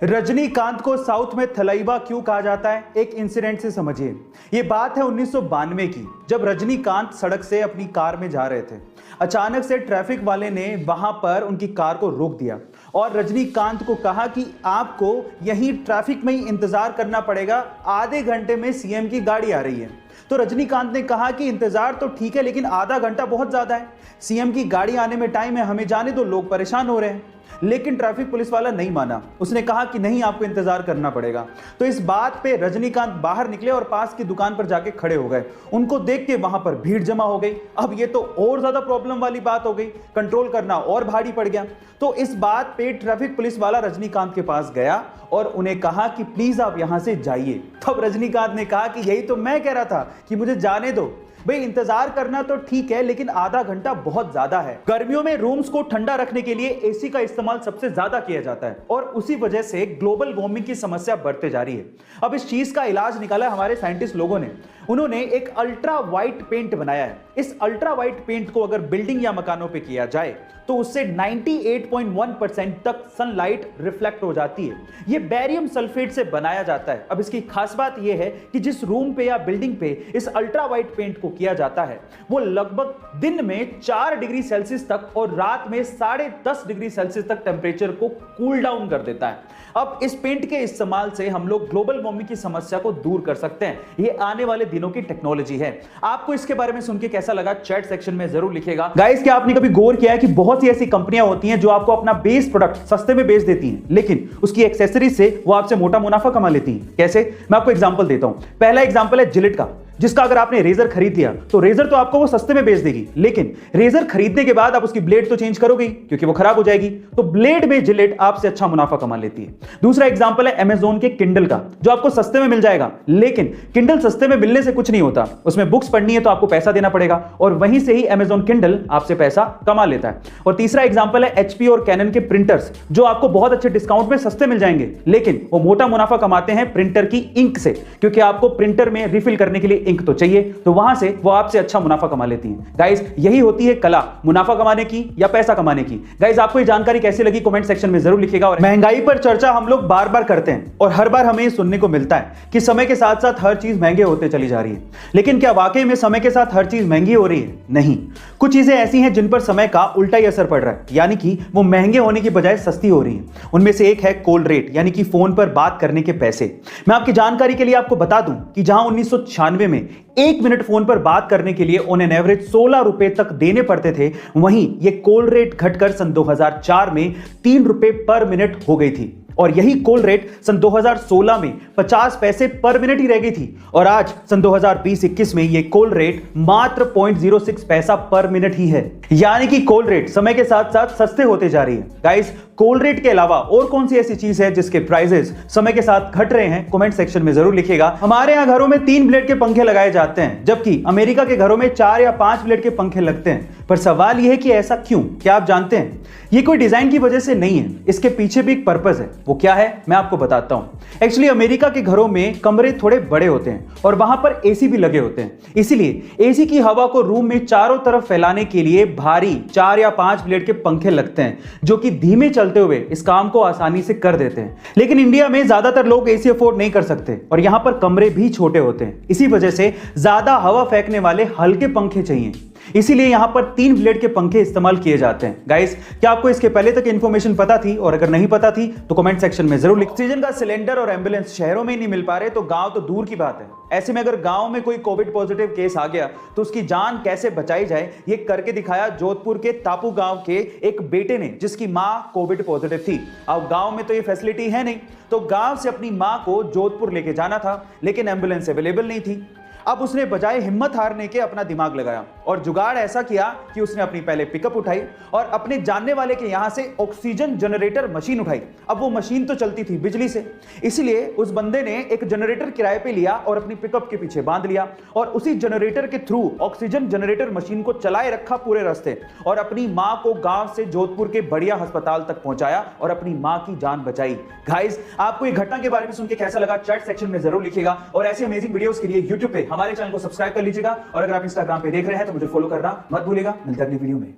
रजनीकांत को साउथ में थलैवा क्यों कहा जाता है, एक इंसिडेंट से समझिए। ये बात है 1992 की, जब रजनीकांत सड़क से अपनी कार में जा रहे थे। अचानक से ट्रैफिक वाले ने वहां पर उनकी कार को रोक दिया और रजनीकांत को कहा कि आपको यहीं ट्रैफिक में ही इंतजार करना पड़ेगा, आधे घंटे में सीएम की गाड़ी आ रही है। तो रजनीकांत ने कहा कि इंतजार तो ठीक है, लेकिन आधा घंटा बहुत ज्यादा है, सीएम की गाड़ी आने में टाइम है, हमें जाने दो, लोग परेशान हो रहे हैं। लेकिन ट्रैफिक पुलिस वाला नहीं माना, उसने कहा कि नहीं, आपको इंतजार करना पड़ेगा। तो इस बात पे रजनीकांत बाहर निकले और पास की दुकान पर जाके खड़े हो गए। उनको देख के वहां पर भीड़ जमा हो गई। अब ये तो और ज्यादा प्रॉब्लम वाली बात हो गई, कंट्रोल करना और भारी पड़ गया। तो इस बात पे ट्रैफिक पुलिस वाला रजनीकांत के पास गया और उन्हें कहा कि प्लीज आप यहां से जाइए। तब रजनीकांत ने कहा कि यही तो मैं कह रहा था कि मुझे जाने दो भाई, इंतजार करना तो ठीक है, लेकिन आधा घंटा बहुत ज्यादा है। गर्मियों में रूम्स को ठंडा रखने के लिए एसी का इस्तेमाल सबसे ज्यादा किया जाता है और उसी वजह से ग्लोबल वार्मिंग की समस्या बढ़ते जा रही है। अब इस चीज का इलाज निकाला है हमारे साइंटिस्ट लोगों ने। उन्होंने एक अल्ट्रा वाइट पेंट बनाया है। इस अल्ट्रा वाइट पेंट को अगर बिल्डिंग या मकानों पे किया जाए तो उससे 98.1% तक सनलाइट रिफ्लेक्ट हो जाती है। यह बेरियम सल्फेट से बनाया जाता है। अब इसकी खास बात यह है कि जिस रूम पे या बिल्डिंग पे इस अल्ट्रा वाइट पेंट को किया जाता है वो लगभग दिन में 4 डिग्री सेल्सियस तक और रात में 10.5 डिग्री सेल्सियस तक टेम्परेचर को कूल डाउन कर देता है। अब इस पेंट के इस्तेमाल से हम लोग ग्लोबल वार्मिंग की समस्या को दूर कर सकते हैं। ये आने वाले दिनों की टेक्नोलॉजी है। आपको इसके बारे में सुन के कैसा लगा, चैट सेक्शन में जरूर लिखिएगा। गाइस, क्या आपने कभी गौर किया है कि बहुत सी ऐसी कंपनियां होती हैं जो आपको अपना बेस प्रोडक्ट सस्ते में बेच देती हैं, लेकिन उसकी एक्सेसरीज से वो आपसे मोटा मुनाफा कमा लेती हैं। कैसे? मैं आपको एग्जांपल देता हूं। पहला एग्जांपल है जिलेट का, जिसका अगर आपने रेजर खरीद लिया तो रेजर तो आपको वो सस्ते में बेच देगी, लेकिन रेजर खरीदने के बाद आप उसकी ब्लेड तो चेंज करोगे क्योंकि वो खराब हो जाएगी। तो ब्लेड में जिलेट आपसे अच्छा मुनाफा कमा लेती है। दूसरा एग्जांपल है अमेज़न के किंडल का, जो आपको सस्ते में मिल जाएगा, लेकिन किंडल सस्ते में मिलने से कुछ नहीं होता। उसमें बुक्स पढ़नी है तो आपको पैसा देना पड़ेगा और वहीं से ही अमेज़न किंडल आपसे पैसा कमा लेता है। और तीसरा एग्जांपल है एचपी और कैनन के प्रिंटर्स, जो आपको बहुत अच्छे डिस्काउंट में सस्ते मिल जाएंगे, लेकिन वो मोटा मुनाफा कमाते हैं प्रिंटर की इंक से, क्योंकि आपको प्रिंटर में रिफिल करने के लिए इंक तो चाहिए, तो वहां से वो आपसे अच्छा मुनाफा कमा लेती हैं। गाइस, यही होती है कला, मुनाफा कमाने की या पैसा कमाने की। गाइस, आपको ये जानकारी कैसी लगी कमेंट सेक्शन में जरूर लिखिएगा। और महंगाई पर चर्चा हम लोग बार बार करते हैं और हर बार हमें सुनने को मिलता है कि समय के साथ साथ हर चीज महंगे होते चली जा रही है। लेकिन क्या वाकई में समय के साथ हर चीज महंगी हो रही है? नहीं, कुछ चीजें ऐसी हैं जिन पर समय का उल्टा ही असर पड़ रहा है, यानी कि वो महंगे होने की बजाय सस्ती हो रही है। उनमें से एक है कॉल रेट, यानी कि फोन पर बात करने के पैसे। मैं आपकी जानकारी के लिए आपको बता दूं कि जहां 1996 में 1 मिनट फोन पर बात करने के लिए ऑन एन एवरेज 16 रुपए तक देने पड़ते थे, वहीं ये कॉल रेट घटकर सन 2004 में 3 रुपए पर मिनट हो गई थी। और यही कॉल रेट सन 2016 में 50 पैसे पर मिनट ही रह गई थी। और आज सन 2020-21 में ये कॉल रेट मात्र 0.06 पैसा पर मिनट ही है। यानी कि कॉल रेट समय के साथ साथ सस्ते होते जा रही है। गाइस, कॉल रेट के अलावा और कौन सी ऐसी चीज है जिसके प्राइसेस समय के साथ घट रहे हैं? कमेंट सेक्शन में जरूर लिखिएगा। हमारे यहाँ घरों में 3 ब्लेड के पंखे लगाए जाते हैं, जबकि अमेरिका के घरों में 4 या 5 ब्लेड के पंखे लगते हैं। पर सवाल यह है कि ऐसा क्यों? क्या आप जानते हैं? ये कोई डिजाइन की वजह से नहीं है, इसके पीछे भी एक पर्पस है। वो क्या है, मैं आपको बताता हूं। एक्चुअली अमेरिका के घरों में कमरे थोड़े बड़े होते हैं और वहां पर एसी भी लगे होते हैं। इसीलिए एसी की हवा को रूम में चारों तरफ फैलाने के लिए भारी 4 या 5 ब्लेड के पंखे लगते हैं, जो कि धीमे चलते हुए इस काम को आसानी से कर देते हैं। लेकिन इंडिया में ज्यादातर लोग एसी अफोर्ड नहीं कर सकते और यहां पर कमरे भी छोटे होते हैं। इसी वजह से ज्यादा हवा फेंकने वाले हल्के पंखे चाहिए, इसीलिए यहां पर 3 ब्लेड के पंखे इस्तेमाल किए जाते हैं। गाइस, क्या आपको इसके पहले तक इंफॉर्मेशन पता थी? और अगर नहीं पता थी तो कमेंट सेक्शन में जरूर लिख। ऑक्सीजन का सिलेंडर और एम्बुलेंस शहरों में ही नहीं मिल पा रहे तो गांव तो दूर की बात है। ऐसे में अगर गांव में कोई कोविड पॉजिटिव केस आ गया तो उसकी जान कैसे बचाई जाए, ये करके दिखाया जोधपुर के तापू गांव के एक बेटे ने, जिसकी मां कोविड पॉजिटिव थी। अब गांव में तो ये फैसिलिटी है नहीं, तो गांव से अपनी मां को जोधपुर लेके जाना था, लेकिन एम्बुलेंस अवेलेबल नहीं थी। अब उसने बजाय हिम्मत हारने के अपना दिमाग लगाया और जुगाड़ ऐसा किया कि उसने अपनी पहले पिकअप उठाई और अपने जानने वाले के यहां से ऑक्सीजन जनरेटर मशीन उठाई। अब वो मशीन तो चलती थी बिजली से, इसलिए उस बंदे ने एक जनरेटर किराए पे लिया और अपनी पिकअप के पीछे बांध लिया और उसी जनरेटर के थ्रू ऑक्सीजन जनरेटर मशीन को चलाए रखा पूरे रास्ते और अपनी मां को गांव से जोधपुर के बढ़िया अस्पताल तक पहुंचाया और अपनी मां की जान बचाई। गाइस, आपको ये घटना के बारे में सुन के कैसा लगा, चैट सेक्शन में जरूर लिखिएगा। और ऐसी अमेजिंग वीडियोस के लिए YouTube पे हमारे चैनल को सब्सक्राइब कर लीजिएगा और अगर आप इंस्टाग्राम पे देख रहे हैं तो मुझे फॉलो करना मत भूलिएगा। मिलते हैं अगली वीडियो में।